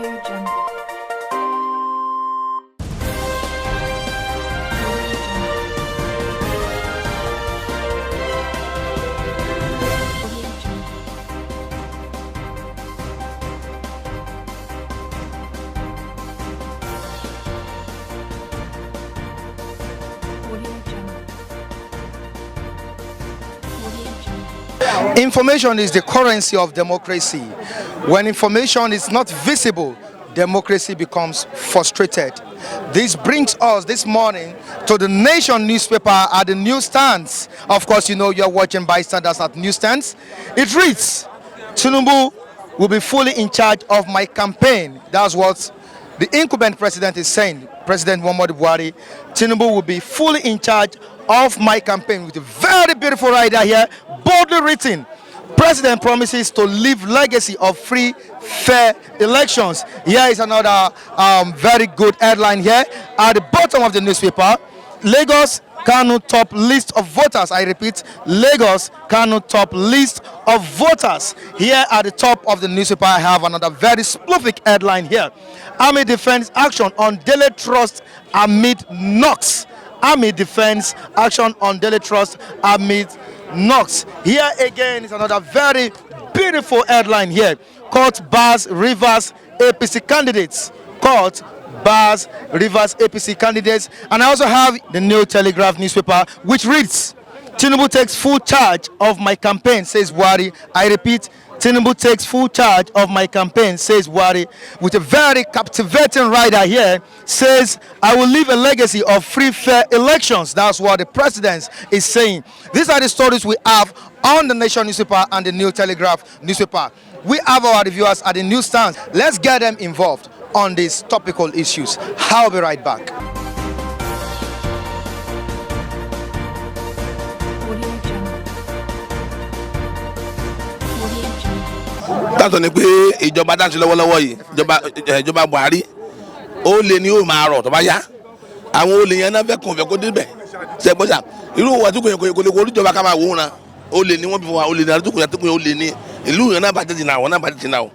Audio Jungle. Information is the currency of democracy. When information is not visible, democracy becomes frustrated. This brings us this morning to the Nation newspaper at the newsstands. Of course, you know you're watching bystanders at newsstands. It reads, Tinubu will be fully in charge of my campaign. That's what the incumbent president is saying. President Buhari, Tinubu will be fully in charge of my campaign, with a very beautiful rider here, boldly written. President promises to leave legacy of free, fair elections. Here is another very good headline here. At the bottom of the newspaper, Lagos Kanu top list of voters. I repeat, Lagos Kanu top list of voters. Here at the top of the newspaper, I have another very prolific headline here. Army defense action on daily trust amid knocks. Army defense action on daily trust amid knocks. Here again is another very beautiful headline here. Court bars Rivers APC candidates. Court bars Rivers APC candidates. And I also have the New Telegraph newspaper, which reads, Tinubu takes full charge of my campaign, says Buhari. I repeat, Tinubu takes full charge of my campaign, says Buhari, with a very captivating rider here, says, I will leave a legacy of free, fair elections. That's what the president is saying. These are the stories we have on the Nation newspaper and the New Telegraph newspaper. We have our reviewers at the newsstands. Let's get them involved on these topical issues. I'll be right back. That's on the way. Ìjọba dáńsí lọ́wọ́lọ́wọ́ yìí. Ìjọba Buhari. Ó lè ní ó máa rọ̀ tó bá yá. Àwọn olè yẹn náà fẹ́ kàn fẹ́ kó débẹ̀. Ṣé gbọ́dọ̀ irú wọn tí kò lè kó oríjọba ká máa wò ó na. Ó lè ní wọ́n bí fún wa. Ó lè ní àdúgbò yẹn tó kò yẹn ó lè ní. Ìlú yẹn náà bàjẹ́ jìnnà àwọn náà bàjẹ́ jìnnà o.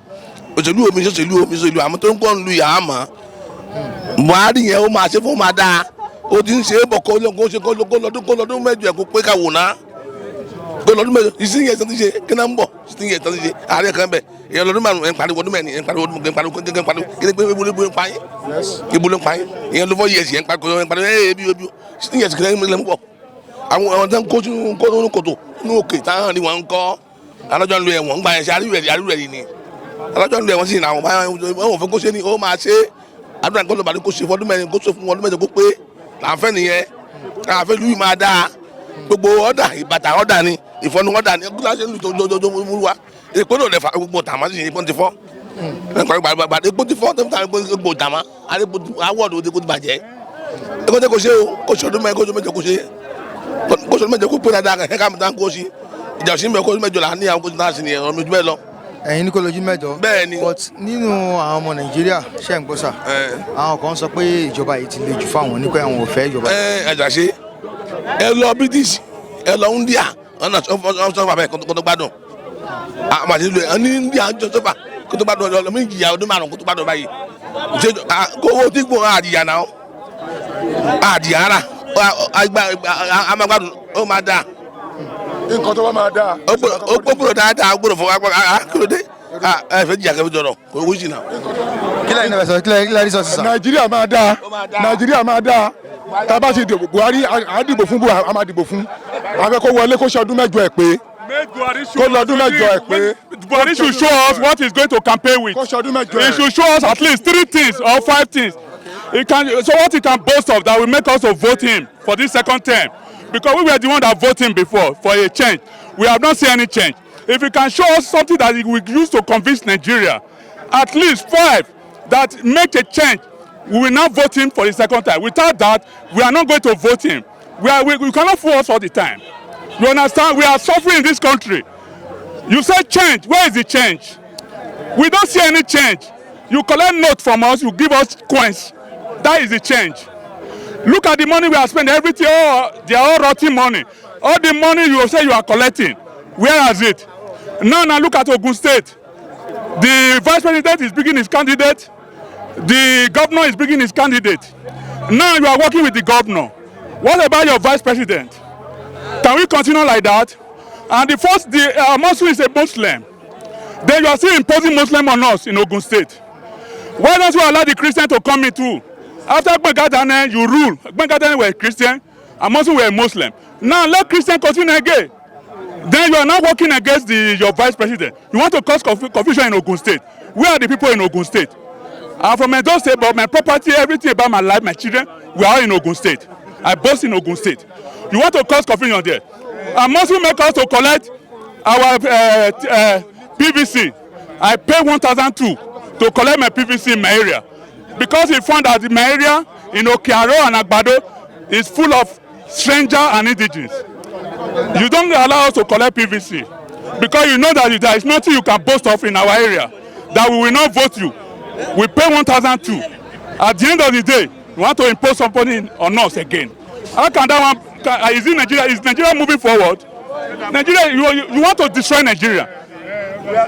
Òṣèlú omi sọ́sẹ̀lú omi sọ́sẹ̀lú àmọ́ tó ń kọ́ ń lu ìyá àmọ́. Buhari yẹn ó máa ṣe fún máa dáa. Ó ti ń ṣe é bọ̀ kó lọ́dún mẹ́jọ ẹ̀ kó pé ká wò ná. Lọ́dún mẹ́jọ ìsìn yẹn ti ṣe kí náà ń bọ̀ ìsìn yẹn ti ṣe ààrẹ kan bẹ̀ ìyẹn lọ́dún márùn-ún ẹ̀ ń pariwo ọdún mẹ́rin ẹ̀ ń pariwo ọdún mẹ́rin kí ni pé ebolo ń pa yín ebolo ń pa yín ìyẹn ló fọ́ yẹ̀sì ẹ̀ ń pariwo ebi ìsìn yẹn ti kí náà ń bọ̀ àwọn tó ń kó sínú kòtò ní òkè táwọn ni wọ́n ń kọ́ alájọ́ ń lo ẹ̀wọ̀n ń gba ẹ̀ṣẹ̀ àríwẹ̀ ni alájọ́ ń lo ẹ̀wọ̀n sí ìnáwó báwọn fẹ́ kó ṣe ni ó máa ṣe àdúrà nǹkan lọ́ba ni kó ṣe fún ọdún mẹ́rin kó ṣe fún ọdún mẹ́jọ kó pé làǹfẹ́ nìyẹn àfẹ́ lùú máa dáa gbogbo ọ̀dà ìbàtà ọ̀dà ni ìfọ̀nù ọ̀dà ni ọ̀dà ṣe ń lu jọjọjọ mú wa èpo náà lè fa gbogbo tàmá sí ìpọ́n ti fọ́ èpo ti fọ́ tó ń ta gbogbo tàmá awọ́ọ̀dù ó ti bàjẹ́ èkó tẹ́ kò ṣe o kò ṣe ọdún mẹ́jọ kò ṣe kò ṣe ọdún mẹ́jọ kò pé dáadáa ẹ̀ ká mi tán kó sí ìjà òsì mẹ́jọ kó mẹ́jọ là ní àwọn kó tán sí ni ọ̀rọ̀ mi jù bẹ́ẹ̀ lọ. Ẹ̀yin ní kó lójú mẹ́jọ. Bẹ́ẹ̀ ni. But nínú àwọn ọmọ Nàìjíríà ṣe ń gbọ́ sà. Àwọn kan sọ pé ìjọba yìí ti le jù fáwọn ní pé àwọn ò fẹ́ ìjọba. Ẹ̀jà ṣe ẹ lọ British ẹ lọ India ọ̀nà ọ̀sán bàbá ẹ̀ kó tó gbádùn àmàṣe lu ẹ̀ ní India ọjọ́ sọ́fà kó tó gbádùn ọjọ́ lọ́mọ ìjìyà ọdún márùn-ún kó tó gbádùn báyìí owó tí gbòòrò àdìyà náà àdìyà ara amagbádùn ó máa dáa. Nǹkan tó bá máa dáa. Ó gbọ́dọ̀ dáadáa ó gbọ́dọ̀ fọwọ́ akérèdé ẹ fẹ́ jìyà kẹfì jọrọ kò wí sí náà. Kílẹ̀ ní ẹ̀sọ́ kílẹ̀ rí sọ́ọ̀sì sà. Nàìjíríà máa dáa. Nàìjíríà máa dáa. Tá a bá ti dìbò Buhari a dìbò fún Buhari a máa dìbò fún. A fẹ́ kó wọlé kó ṣe ọdún mẹ́jọ ẹ̀ pé. Kó lọ́dún mẹ́jọ ẹ̀ pé. Buhari should show us what he's going to campaign with. Kó ṣe ọdún mẹ́jọ ẹ̀. He should show us at least 3 things or 5 things. So what he can boast of that will make us to vote him for this second term. Because we were the one that voted him before for a change. We have not seen any change. If he can show us something that he will use to convince Nigeria, at least 5 that make a change, we will not vote him for the second time. Without that, we are not going to vote him. We cannot fool us all the time. You understand? We are suffering in this country. You say change. Where is the change? We don't see any change. You collect note from us, you give us coins. That is the change. Look at the money we are spending. Everything, they are all rotten money. All the money you say you are collecting, where is it? Now look at Ogun State. The vice president is picking his candidate. The governor is bringing his candidate. Now you are working with the governor. What about your vice president? Can we continue like that? And the Muslim is a Muslim. Then you are still imposing Muslim on us in Ogun State. Why don't you allow the Christian to come in too? After Gbengadane, you rule. Gbengadane were a Christian, and Muslim were a Muslim. Now let Christian continue again. Then you are now working against your vice president. You want to cause confusion in Ogun State. Where are the people in Ogun State? I'm from Edo State, but my property, everything about my life, my children, we are all in Ogun State. I boast in Ogun State. You want to cause confusion there. And Muslim make us to collect our PVC. I pay 1,002 to collect my PVC in my area. Because he found that my area in Okiaro and Agbado is full of strangers and indigenous. You don't allow us to collect PVC. Because you know that there is nothing you can boast of in our area. That we will not vote you. We pay 1,002. At the end of the day, we want to impose something on us again. How can that one? Is Nigeria moving forward? Nigeria, you want to destroy Nigeria.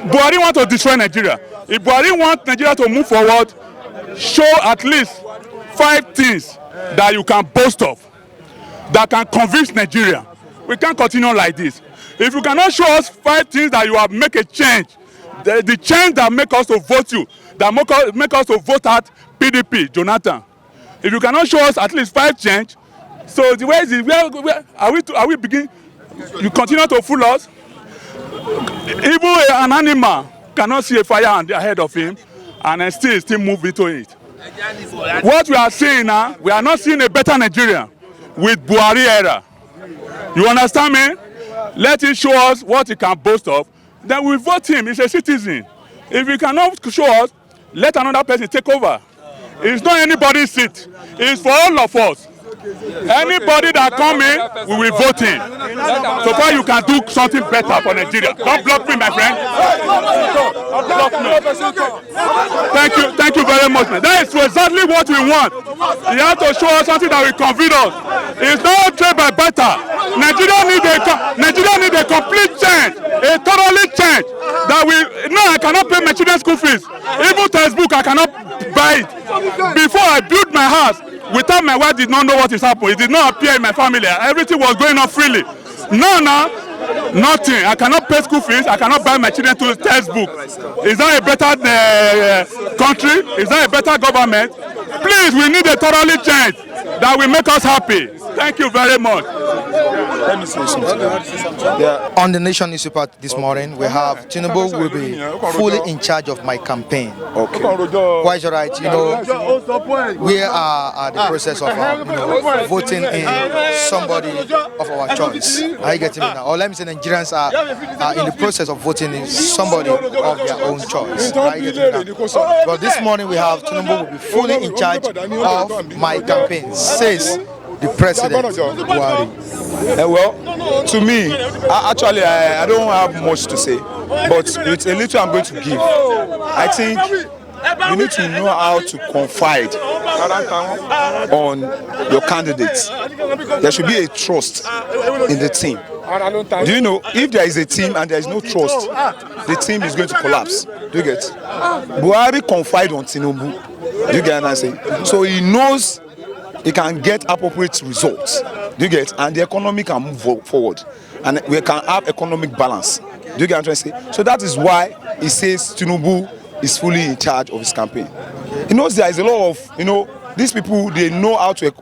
Buhari want to destroy Nigeria. If Buhari wants Nigeria to move forward, show at least 5 things that you can boast of, that can convince Nigeria. We can't continue like this. If you cannot show us 5 things that you have make a change, the change that make us to vote you, that make us to vote out PDP, Jonathan. If you cannot show us at least 5 change, so the way is where are we begin? You continue to fool us. Even an animal cannot see a fire ahead of him, and then still move into it. What we are seeing now, we are not seeing a better Nigeria with Buhari era. You understand me? Let him show us what he can boast of. Then we vote him. He's a citizen. If he cannot show us, let another person take over. It's not anybody's seat. It's for all of us. Anybody that come in, we will vote in. So far you can do something better for Nigeria. Don't block me, my friend. Don't block me. Thank you very much, man. That is exactly what we want. You have to show us something that will convince us. It's not trade by better. Nigeria need a complete change, a thoroughly change. That I cannot pay my children's school fees. Even textbook, I cannot buy it. Before I built my house, without my wife did not know what is happening. It did not appear in my family. Everything was going on freely. Now, nothing. I cannot pay school fees. I cannot buy my children to textbook. Is that a better country? Is that a better government? Please, we need a thoroughly change that will make us happy. Thank you very much. Let me say something. Yeah. On the Nation newspaper this morning, we have Tinubu will be fully in charge of my campaign. Okay. Quite right. You know, we are at the process of voting in somebody of our choice. Are you getting me now? Or let me say Nigerians are in the process of voting in somebody of their own choice. Are you getting me now? But this morning we have Tinubu will be fully in charge of my campaign, says the president, Buhari. Well, to me, actually, I don't have much to say, but with a little I'm going to give. I think you need to know how to confide on your candidates. There should be a trust in the team. Do you know, if there is a team and there is no trust, the team is going to collapse. Do you get? Buhari confide on Tinubu. Do you get what I'm saying? So he knows he can get appropriate results. Do you get? And the economy can move forward. And we can have economic balance. Do you get what I'm trying to say? So that is why he says Tinubu is fully in charge of his campaign. He knows there is a lot of, these people, they know how to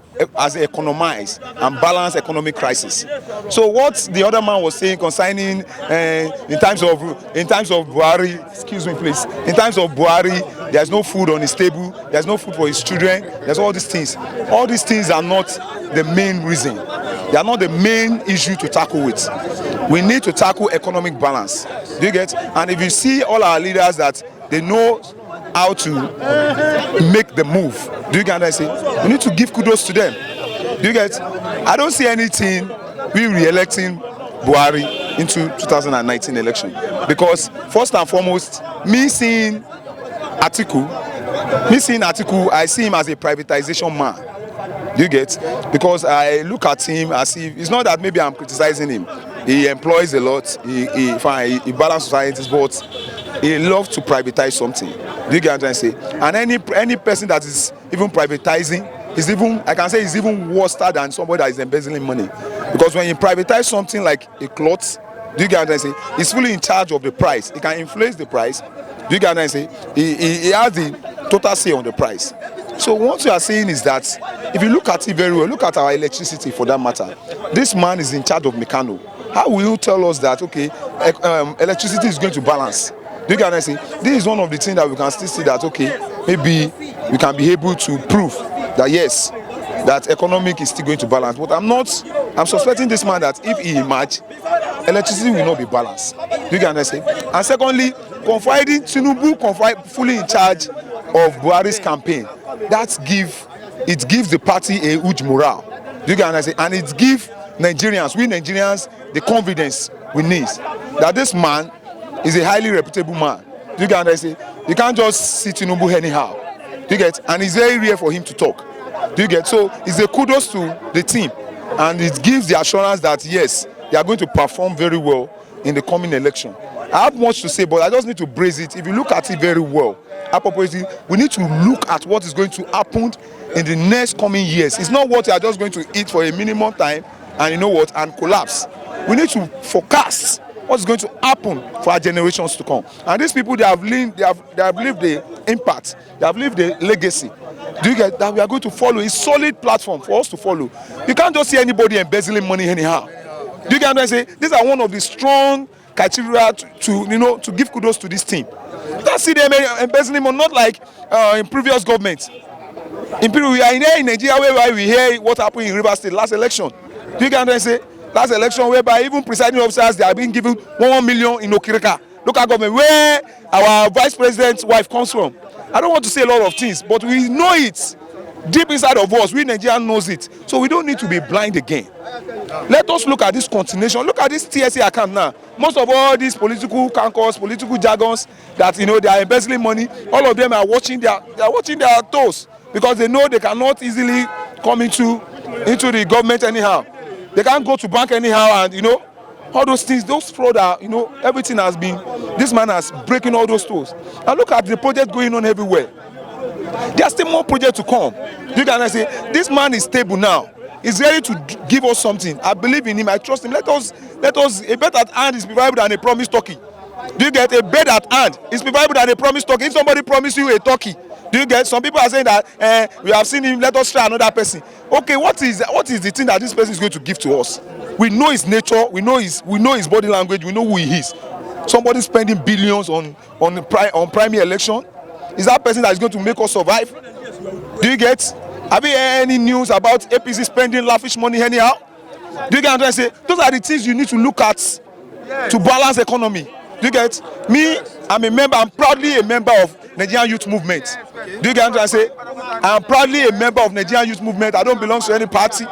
economize and balance economic crisis. So what the other man was saying concerning in times of Buhari, excuse me please, in times of Buhari, there's no food on his table, there's no food for his children, there's all these things. All these things are not the main reason. They are not the main issue to tackle with. We need to tackle economic balance. Do you get? And if you see all our leaders that they know how to make the move. Do you get what I say? We need to give kudos to them. Do you get? I don't see anything we re-electing Buhari into 2019 election, because first and foremost, me seeing Atiku, I see him as a privatization man. Do you get? Because I look at him as if it's not that maybe I'm criticizing him. He employs a lot. He balance societies, but he loves to privatize something. Do you get what I'm trying to say? And any person that is even privatizing is even, I can say, is even worse than somebody that is embezzling money. Because when you privatize something like a cloth, do you get what I'm saying? He's fully in charge of the price. He can inflate the price. Do you get what I'm saying? He has the total say on the price. So what you are saying is that if you look at it very well, look at our electricity for that matter. This man is in charge of Meccano. How will you tell us that, okay, electricity is going to balance? Do you get what I'm saying? This is one of the things that we can still see that, okay, maybe we can be able to prove that yes, that economic is still going to balance. But I'm suspecting this man that if he emerge, electricity will not be balanced. Do you get what I'm saying? And secondly, confiding Tinubu fully in charge of Buhari's campaign, it gives the party a huge morale. Do you get what I'm saying? And it gives we Nigerians, the confidence we need that this man is a highly reputable man. Do you get what I'm saying? You can't just see Tinubu anyhow. Do you get? And it's very rare for him to talk. Do you get? So it's a kudos to the team, and it gives the assurance that yes, they are going to perform very well in the coming election. I have much to say, but I just need to brace it. If you look at it very well, appropriately, we need to look at what is going to happen in the next coming years. It's not what you are just going to eat for a minimum time and you know what, and collapse. We need to forecast what is going to happen for our generations to come. And these people, they have lived the impact, they have lived the legacy. Do you get that? We are going to follow a solid platform for us to follow. You can't just see anybody embezzling money anyhow. Do you get what I'm saying? These are one of the strong criteria to give kudos to this team. You can't see them embezzling money, not like in previous governments. We are here in Nigeria whereby we hear what happened in Rivers State last election. Do you get what I'm saying? Last election whereby even presiding officers, they are being given 1 million in Okirika, local government, where our vice president's wife comes from. I don't want to say a lot of things, but we know it. Deep inside of us, we Nigerians knows it. So we don't need to be blind again. Let us look at this continuation. Look at this TSA account now. Most of all these political cancers, political jargons that they are embezzling money, all of them are watching their toes because they know they cannot easily come into the government anyhow. They can't go to bank anyhow, and all those things, those fraud are, everything has been, this man has breaking all those toes. And look at the project going on everywhere. There are still more projects to come. You can say this man is stable now. He's ready to give us something. I believe in him. I trust him. Let us. A bet at hand is preferable than a promised turkey. Do you get? A bet at hand is preferable than a promised turkey. If somebody promised you a turkey, do you get? Some people are saying that we have seen him. Let us try another person. Okay, what is the thing that this person is going to give to us? We know his nature. We know his body language. We know who he is. Somebody spending billions on primary election. Is that person that is going to make us survive? Do you get? Have you heard any news about APC spending lavish money anyhow? Do you get what I'm trying to say? Those are the things you need to look at to balance economy. Do you get? Me, I'm proudly a member of Nigerian Youth Movement. Do you get what I'm trying to say? I'm proudly a member of Nigerian Youth Movement. I don't belong to any party.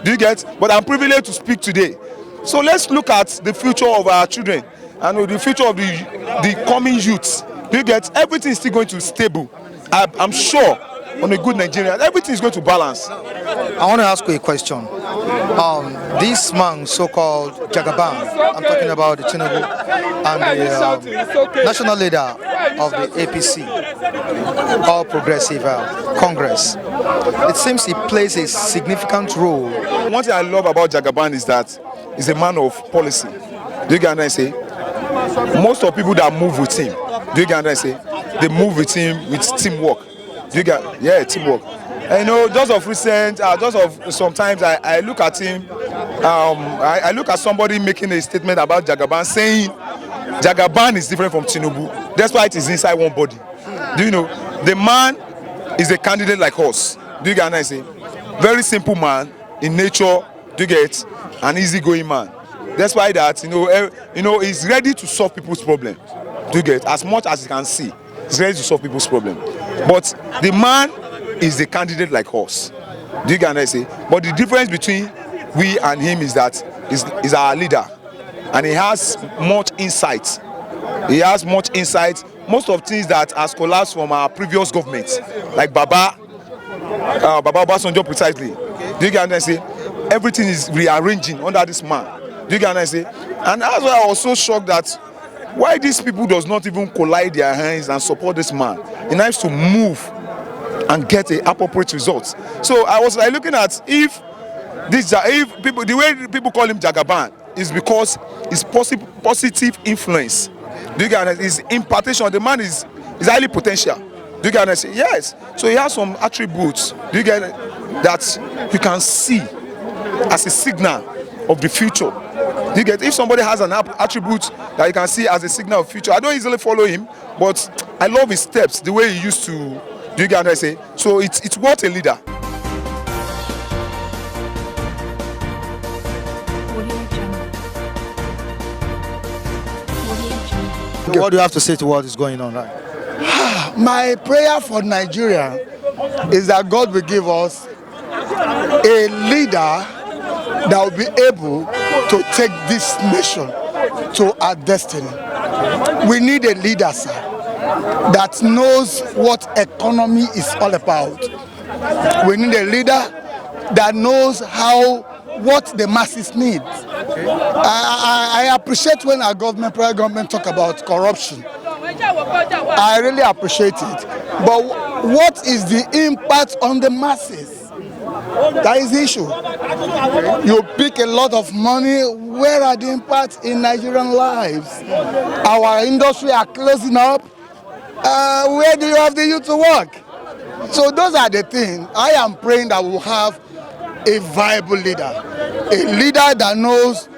Do you get? But I'm privileged to speak today. So let's look at the future of our children and the future of the coming youths. Do you get? Everything is still going to stable. I'm sure on a good Nigerian, everything is going to balance. I want to ask you a question. This man, so-called Jagaban, I'm talking about the Tinubu and the national leader of the APC, All Progressive Congress. It seems he plays a significant role. One thing I love about Jagaban is that he's a man of policy. Do you get what I say? Most of people that move with him, do you get what I say? They move with him with teamwork. Do you get? Yeah, teamwork. And just of recent, sometimes I look at him, I look at somebody making a statement about Jagaban saying Jagaban is different from Tinubu. That's why it is inside one body. Do you know? The man is a candidate like us. Do you get what I say? Very simple man in nature. Do you get? An easygoing man. That's why that he's ready to solve people's problems. Do you get? As much as he can see, he's ready to solve people's problems. But the man is the candidate like us. Do you get what I say? But the difference between we and him is that he's our leader, and he has much insight. He has much insight. Most of things that has collapsed from our previous government, like Baba Obasanjo precisely. Do you get what I say? Everything is rearranging under this man. Do you get what I say? And that's why I was so shocked that why these people does not even collide their hands and support this man? He needs to move and get a appropriate results. So I was like looking at if people, the way people call him Jagaban is because his positive influence. Do you get it? His impartation. The man is highly potential. Do you get it? Yes. So he has some attributes. Do you get it? That you can see as a signal of the future. Do you get it? If somebody has an attribute that you can see as a signal of future, I don't easily follow him, but I love his steps, the way he used to. Do you get what I say? So it's what a leader. What do you have to say to what is going on right? My prayer for Nigeria is that God will give us a leader that will be able to take this nation to our destiny. We need a leader, sir, that knows what economy is all about. We need a leader that knows what the masses need. I appreciate when our private government talk about corruption. I really appreciate it. But what is the impact on the masses? That is the issue. You pick a lot of money. Where are the impacts in Nigerian lives? Our industry are closing up. Where do you have the youth to work? So those are the things. I am praying that we'll have a viable leader. A leader that knows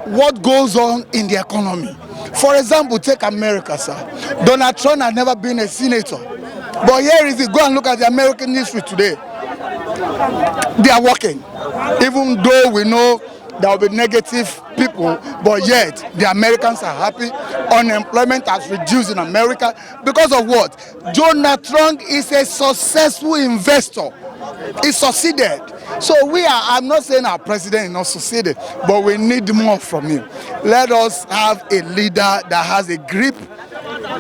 what goes on in the economy. For example, take America, sir. Donald Trump has never been a senator. But here is it. Go and look at the American history today. They are working. Even though we know there will be negative people, but yet the Americans are happy. Unemployment has reduced in America. Because of what? Donald Trump is a successful investor. He succeeded. So I'm not saying our president is not succeeded, but we need more from him. Let us have a leader that has a grip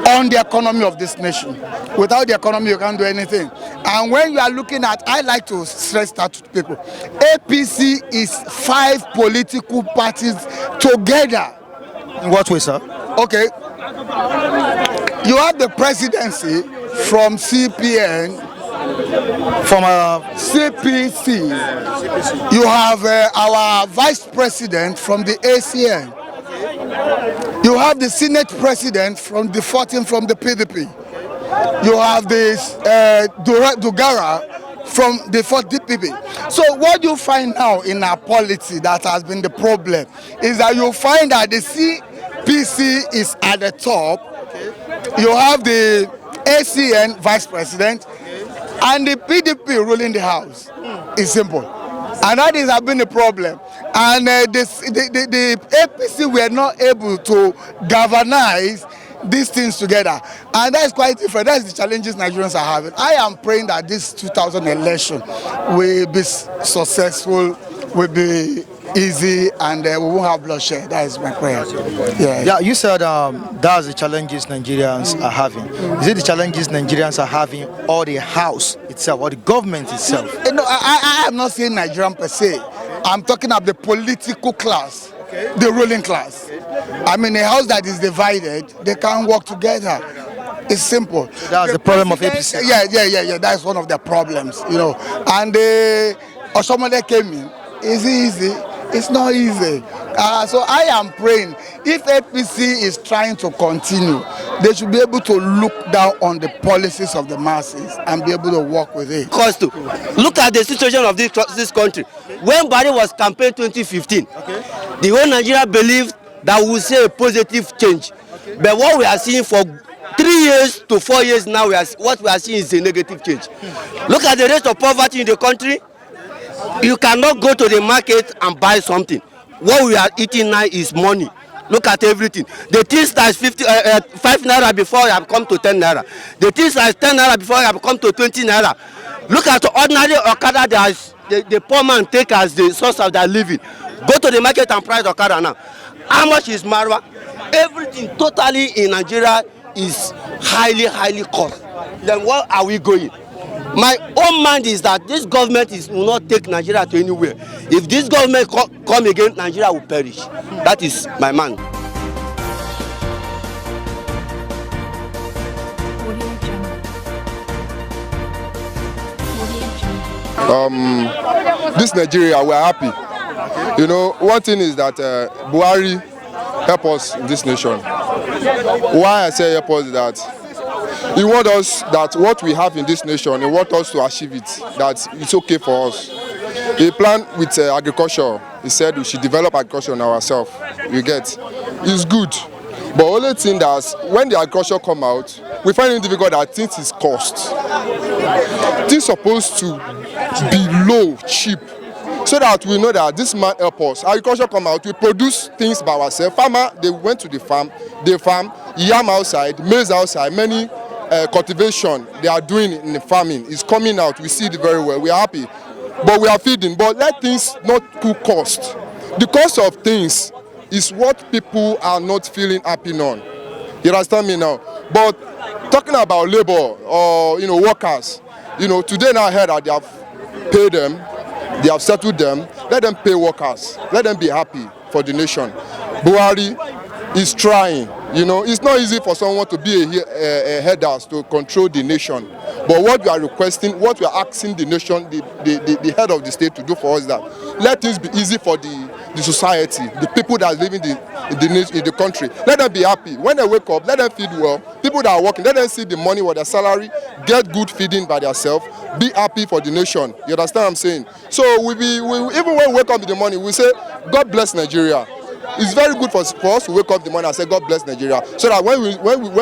on the economy of this nation. Without the economy, you can't do anything. And when you are looking at, I like to stress that to people, APC is 5 political parties together. In what way, sir? Okay. You have the presidency from CPN, from CPC. You have our vice president from the ACN. You have the Senate president from the 14 from the PDP. You have this Dugara from the 4th DPP. So what you find now in our policy that has been the problem is that you find that the CPC is at the top. You have the ACN vice president and the PDP ruling the house. It's simple. And that has been the problem. And the APC were not able to galvanize these things together. And that is quite different. That's the challenges Nigerians are having. I am praying that this 2000 election will be successful, will be easy, and we won't have bloodshed. That is my prayer. Yeah, you said that's the challenges Nigerians are having. Is it the challenges Nigerians are having, or the house itself, or the government itself? No, I am not saying Nigerian per se. I'm talking of the political class, the ruling class. I mean, a house that is divided, they can't work together. It's simple. So that's the problem of APC. Yeah. That's one of the problems, you know. And or someone that came in, is it easy? It's not easy. So I am praying, if APC is trying to continue, they should be able to look down on the policies of the masses and be able to work with it. Because to look at the situation of this country. When Buhari was campaign 2015, the whole Nigeria believed that we will see a positive change. But what we are seeing for 3 years to 4 years now, what we are seeing is a negative change. Look at the rate of poverty in the country. You cannot go to the market and buy something. What we are eating now is money. Look at everything. The things that is 5 naira before have come to 10 naira. The things that is 10 naira before have come to 20 naira. Look at the ordinary Okada that the poor man take as the source of their living. Go to the market and price Okada now. How much is Marwa? Everything totally in Nigeria is highly cost. Then where are we going? My own mind is that this government will not take Nigeria to anywhere. If this government come again, Nigeria will perish. That is my mind. This Nigeria, we are happy. You know, one thing is that Buhari help us in this nation. Why I say help us is that he wants us that what we have in this nation, he wants us to achieve it, that it's okay for us. He planned with agriculture. He said we should develop agriculture ourselves. You get, it's good. But only thing that when the agriculture come out, we find it difficult that things is cost. Things supposed to be low, cheap, so that we know that this man help us. Agriculture come out, we produce things by ourselves. Farmer, they went to the farm, they farm, yam outside, maize outside, many cultivation they are doing in the farming is coming out. We see it very well. We are happy, but we are feeding. But let things not cook cost. The cost of things is what people are not feeling happy on. You understand me now? But talking about labor or workers, today now I heard that they have paid them, they have settled them. Let them pay workers. Let them be happy for the nation. Buhari is trying. It's not easy for someone to be a header to control the nation. But what we are requesting, what we are asking the nation, the head of the state to do for us, that let things be easy for the society, the people that are living in the country. Let them be happy. When they wake up, let them feed well. People that are working, let them see the money with their salary, get good feeding by themselves, be happy for the nation. You understand what I'm saying? So even when we wake up in the morning, we say, God bless Nigeria. It's very good for us to wake up in the morning and say, God bless Nigeria. So that when we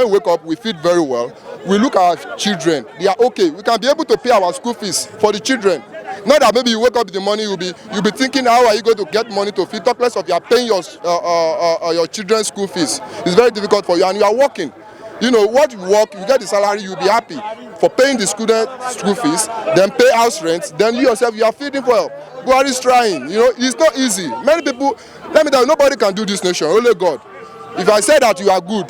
wake up, we feel very well. We look at our children, they are okay. We can be able to pay our school fees for the children. Not that maybe you wake up in the morning, you'll be thinking, how are you going to get money to feed? Talk less of you are paying your children's school fees. It's very difficult for you, and you are working. What you work, you get the salary, you'll be happy for paying the student school fees, then pay house rent, then you yourself, you are feeding well. God is trying. It's not easy. Many people, let me tell you, nobody can do this nation, only God. If I say that you are good,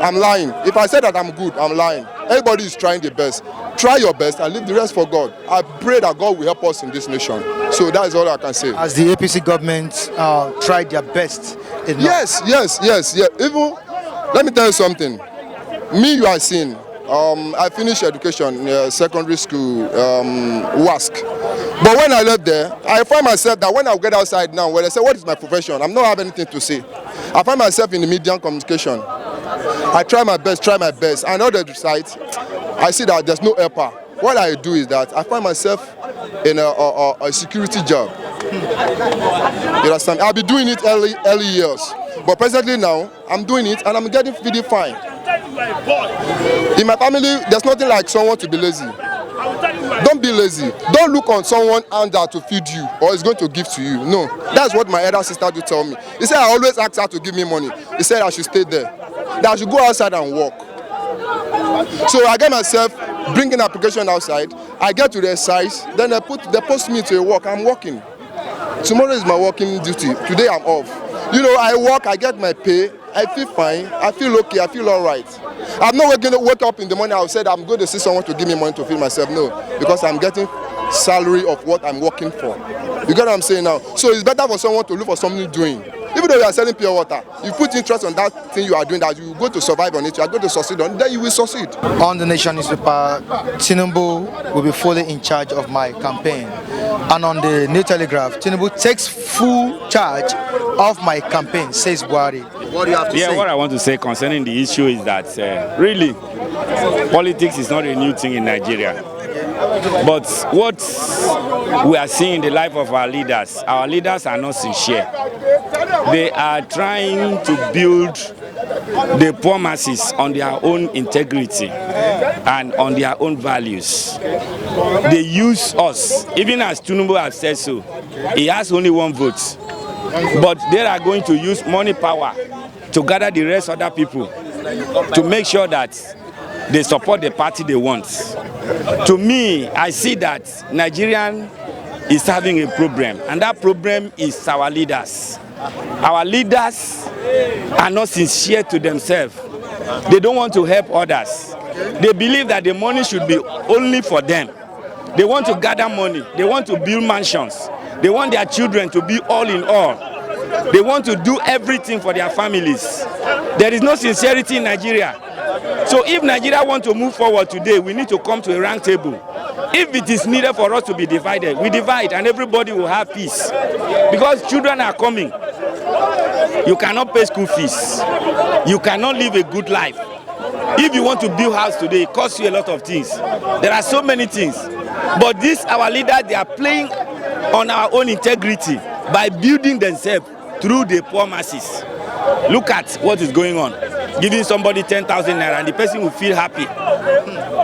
I'm lying. If I say that I'm good, I'm lying. Everybody is trying their best. Try your best and leave the rest for God. I pray that God will help us in this nation. So that is all I can say. As the APC government tried their best. Yes. Even, let me tell you something. Me, you are seeing. I finished education in secondary school, WASC. But when I left there, I find myself that when I get outside now, when I say, what is my profession? I'm not having anything to say. I find myself in the media and communication. I try my best, and on the side, I see that there's no helper. What I do is that I find myself in a security job. You understand? I'll be doing it early years. But presently now, I'm doing it and I'm getting feeding fine. In my family, there's nothing like someone to be lazy. Don't be lazy. Don't look on someone under to feed you or is going to give to you. No, that's what my elder sister do tell me. He said I always ask her to give me money. He said I should stay there, that I should go outside and work. So I get myself bringing application outside. I get to their size, then they post me to a work. I'm working. Tomorrow is my working duty. Today I'm off. I work, I get my pay. I feel fine, I feel okay, I feel all right. I'm not going to wake up in the morning and say I'm going to see someone to give me money to feed myself. No, because I'm getting salary of what I'm working for. You get what I'm saying now? So it's better for someone to look for something doing. Even though you are selling pure water, you put interest on that thing you are doing, that you go to survive on it, you are going to succeed on it, then you will succeed. On the Nation newspaper, Tinubu will be fully in charge of my campaign. And on the New Telegraph, Tinubu takes full charge of my campaign, says Buhari. What do you have to say? What I want to say concerning the issue is that really, politics is not a new thing in Nigeria. But what we are seeing in the life of our leaders are not sincere. They are trying to build the poor masses on their own integrity and on their own values. They use us, even as Tinubu has said so. He has only one vote. But they are going to use money power to gather the rest of other people to make sure that they support the party they want. To me, I see that Nigerian is having a problem, and that problem is our leaders. Our leaders are not sincere to themselves. They don't want to help others. They believe that the money should be only for them. They want to gather money. They want to build mansions. They want their children to be all in all. They want to do everything for their families. There is no sincerity in Nigeria. So if Nigeria wants to move forward today, we need to come to a round table. If it is needed for us to be divided, we divide and everybody will have peace. Because children are coming. You cannot pay school fees. You cannot live a good life. If you want to build house today, it costs you a lot of things. There are so many things. But this, our leaders, they are playing on our own integrity by building themselves through the poor masses. Look at what is going on. Giving somebody 10,000 naira and the person will feel happy.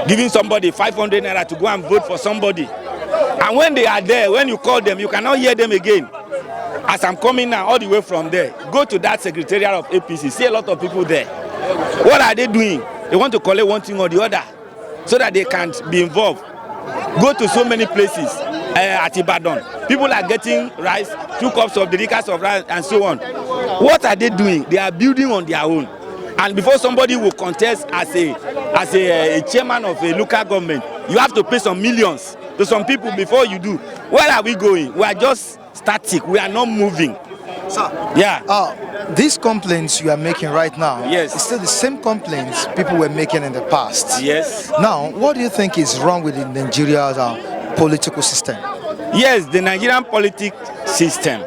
Giving somebody 500 naira to go and vote for somebody. And when they are there, when you call them, you cannot hear them again. As I'm coming now, all the way from there, go to that secretariat of APC, see a lot of people there. What are they doing? They want to collect one thing or the other so that they can be involved. Go to so many places at Ibadan. People are getting rice, 2 cups of the liquors of rice and so on. What are they doing? They are building on their own. And before somebody will contest as a chairman of a local government, you have to pay some millions to some people before you do. Where are we going? We are just static. We are not moving. Sir, yeah. These complaints you are making right now, yes, it's still the same complaints people were making in the past. Yes. Now, what do you think is wrong with the Nigeria's political system? Yes, the Nigerian political system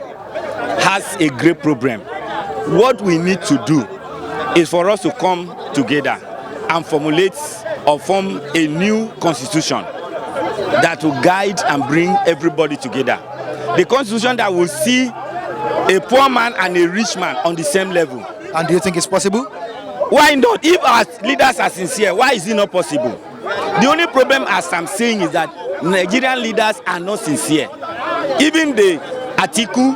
has a great problem. What we need to do is for us to come together and formulate or form a new constitution that will guide and bring everybody together. The constitution that will see a poor man and a rich man on the same level. And do you think it's possible? Why not? If our leaders are sincere, why is it not possible? The only problem, as I'm saying, is that Nigerian leaders are not sincere. Even the Atiku,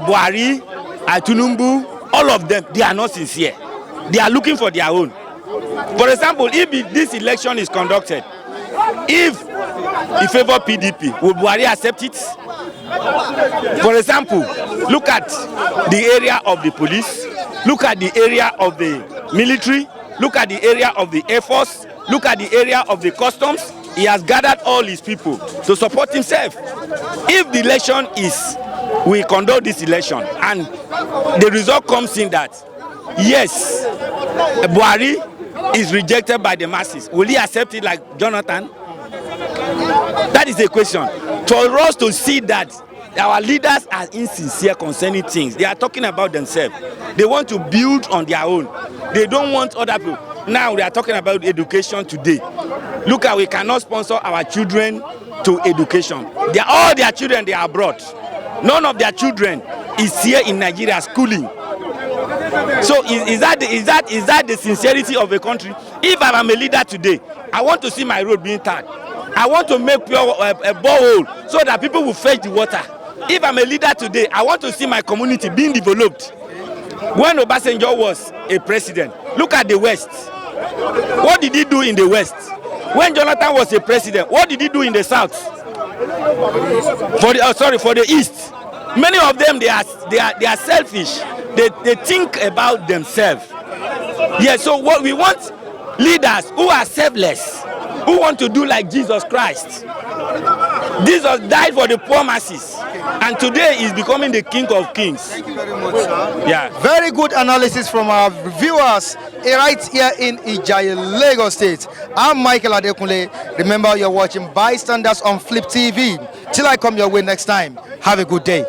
Buhari, Tinubu, all of them, they are not sincere. They are looking for their own. For example, if this election is conducted, if in favor of PDP, will Buhari accept it? For example, look at the area of the police, look at the area of the military, look at the area of the Air Force, look at the area of the customs. He has gathered all his people to support himself. If the election is, we conduct this election and the result comes in that, yes, Buhari is rejected by the masses, will he accept it like Jonathan? That is a question. For us to see that our leaders are insincere concerning things, they are talking about themselves. They want to build on their own. They don't want other people. Now we are talking about education today. Look at, we cannot sponsor our children to education. All their children, they are abroad. None of their children is here in Nigeria schooling. So is that the sincerity of a country? If I am a leader today, I want to see my road being tarred. I want to make pure a borehole so that people will fetch the water. If I'm a leader today, I want to see my community being developed. When Obasanjo was a president, look at the West. What did he do in the West? When Jonathan was a president, what did he do in the South? For the East. Many of them, they are selfish. They think about themselves. Yeah, so what we want, leaders who are selfless, who want to do like Jesus Christ. Jesus died for the poor masses, and today he's becoming the King of Kings. Thank you very much, sir. Yeah. Very good analysis from our viewers right here in Ijaye, Lagos State. I'm Michael Adekunle. Remember, you're watching Bystanders on Flip TV. Till I come your way next time, have a good day.